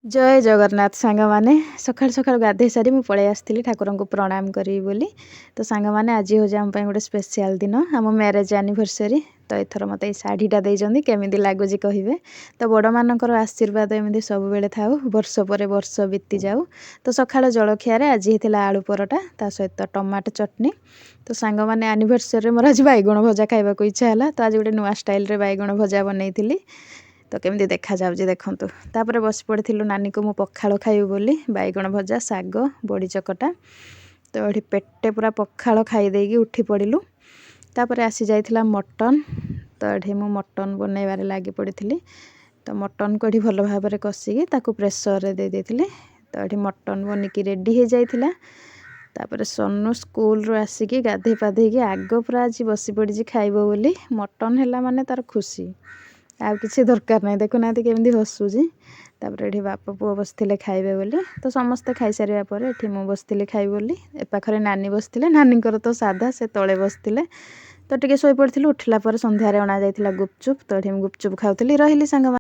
जय जगन्नाथ सांग मैंने सकाल सकाल गाधे सारी मुझे पलि आसती ठाकुर को प्रणाम करी बोली। तो सांग मैंने आज हूँ आम गोटे स्पेशल दिन आम मैरेज एनिवर्सरी। तो एथर मत शाढ़ीटा देती केमी लगुच कहे। तो बड़ मानकर आशीर्वाद एमती सब बेले था वर्ष पर वर्ष बीती जाऊ। तो सकाल जलखियार आज होता आलू परोटा ता सहित टमाटो चटनी। तो सांग मैंने एनिवर्सरी मोर आज बैगण भजा खाइबा इच्छा है। तो आज गोटे नुआ स्टाइल बैगण भजा बनई। तो केमती देखा जाऊँगी देखूँ। तापर बस पड़ी नानी को मु पखाड़ खाइबी बोली बैगण भजा साग बड़ी चकटा। तो ये पेटे पूरा पखाड़ खाईदेगी उठी पड़ू। तापर आसी जाइथिला मटन। तो ये मु मटन बनइबार लगी पड़ी। तो मटन को ये भल भाव में कषिकी ताकू प्रेसर दे देथिले। तो ये मटन बनिकी रेडी हो जाइथिला। तापर सोनू स्कूल रू आसिकी गाधे पाधे आग पूरा आज बसी पड़ी खाइब बोली मटन है माने तार खुशी आ किसी दरकार नहीं। देखुना केमती हसुची। तापर ये बाप पुओ बसते खाइबे बोली। तो समस्ते खाई सारा पर ये मु बसती खाइबी बोली ए पाखरे नानी बसते नानी तो साधा से तले बसते। तो टे शोपड़ी उठला पर संध्यारे अणा जाइथिला गुपचुप। तो ये गुपचुप खाऊली रही सांग।